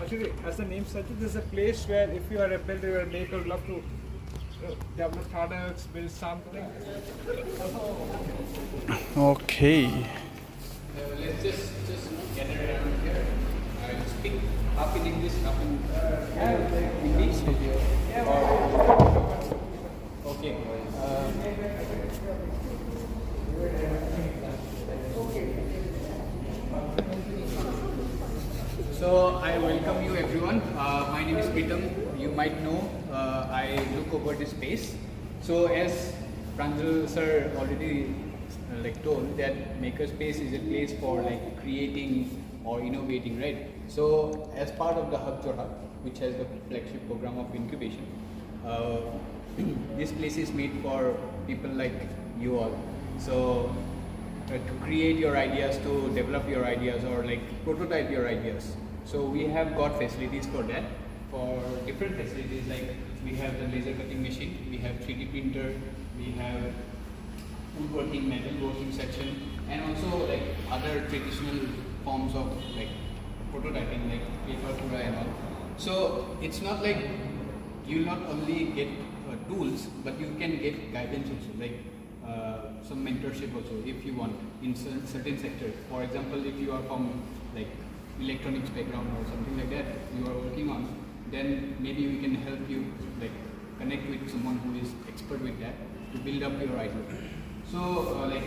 actually, as the name suggests, this is a place where if you are a builder or a maker, love to develop products, build something. Okay. Let's just gather around here. I'll speak half in English, half in Hindi. Okay. So I welcome you everyone. My name is Pritam. You might know I look over this space. So as Pranjal sir already told that Makerspace is a place for creating or innovating, right? So as part of the Hub Jorhat, which has the flagship program of incubation, this place is made for people like you all. So to create your ideas, to develop your ideas, or prototype your ideas. So we have got facilities for that, for different facilities, like we have the laser cutting machine, we have 3D printer, we have woodworking, metal working section, and also other traditional forms of prototyping, like paper pura and all. So it's not like you'll not only get tools, but you can get guidance also, some mentorship also if you want in certain sectors. For example, if you are from electronics background or something like that you are working on, then maybe we can help you connect with someone who is expert with that to build up your idea. So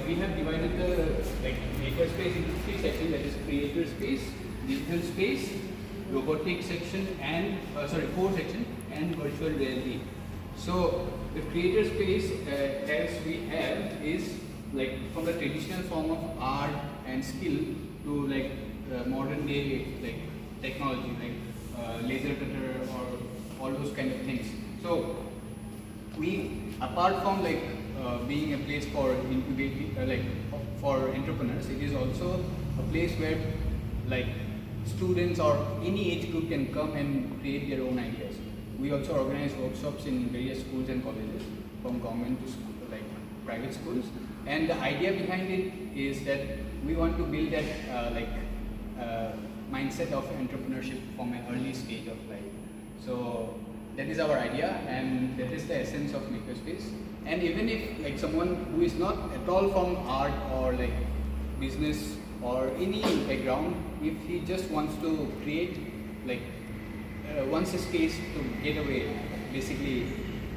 we have divided the makerspace into 3 sections, that is creator space, digital space, robotic section, and 4 sections, and virtual reality. So the creator space as we have is from the traditional form of art and skill to modern day technology laser cutter or all those kind of things. So we, apart from being a place for incubating for entrepreneurs, it is also a place where students or any age group can come and create their own ideas. We also organize workshops in various schools and colleges, from government to school, private schools. And the idea behind it is that we want to build that mindset of entrepreneurship from an early stage of life. So that is our idea, and that is the essence of Makerspace. And even if someone who is not at all from art or business or any background, if he just wants to create wants a space to get away, basically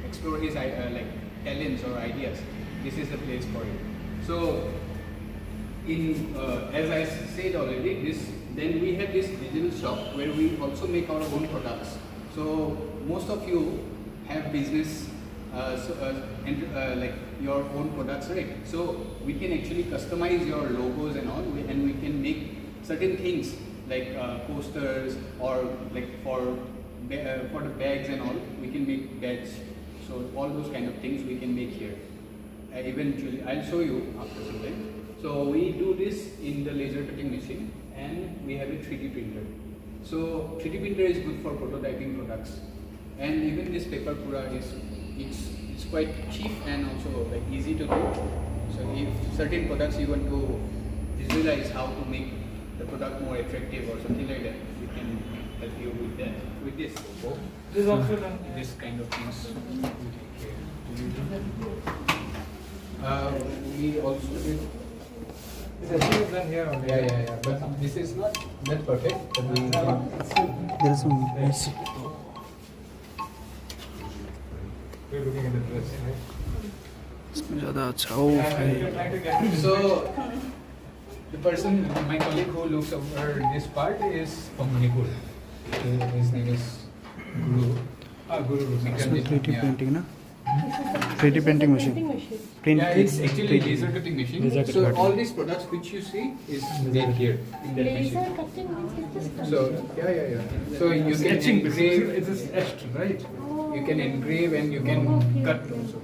explore his talents or ideas, this is the place for it. So in as I said already, then we have this digital shop where we also make our own products. So most of you have business your own products, right? So we can actually customize your logos and all, and we can make certain things posters, or for the bags and all, we can make bags. So all those kind of things we can make here. Eventually, I'll show you after some time. So we do this in the laser cutting machine, and we have a 3D printer. So 3D printer is good for prototyping products, and even this paper pura is it's quite cheap and also easy to do. So if certain products you want to visualize how to make the product more attractive or something like that, we can help you with that. With this, This is also done. this kind of things. We also did. This is done here only. Yeah. But this is not that perfect. But we can. There is some mess. We're looking at the dress, right? इसमें ज़्यादा अच्छा ओ भाई So the person, my colleague who looks over this part is from Manipur. His name is Guru. Guru. इसमें 3D printing ना 3D printing machine print Yeah, it's actually laser cutting machine. So all these products which you see is made here in that Laser machine. cutting means it's just So yeah. So you can Sketching, engrave. it is etched, right? You can engrave and you can cut also.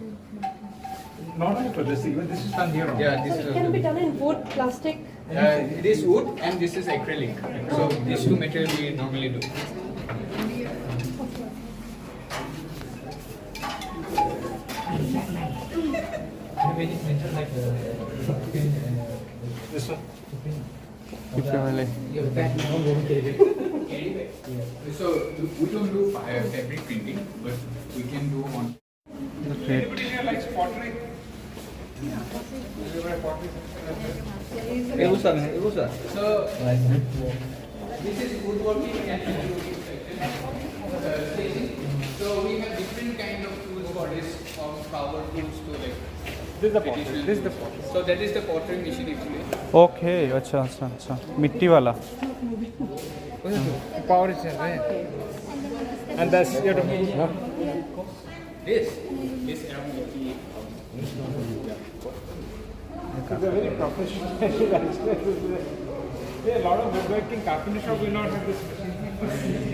Not only for this, even this is done here only. Yeah, so this it is can be also. done in wood, plastic. It is wood and this is acrylic. So these two materials we normally do. This one. कितने वाले So we don't do fabric printing, but we can do on. Great. Anybody here likes pottery? Everybody pottery? So this is woodworking and woodworking section. So we have different kind of tools for this, from power tools to like. This is the pottery. additional This is the tools. pottery. So that is the pottery machine actually. Okay अच्छा अच्छा अच्छा मिट्टी वाला Power is in, right? And that's you have to move. This around 80. It's a very professional. Yeah, a lot of woodworking carpentry shop will not have this machine.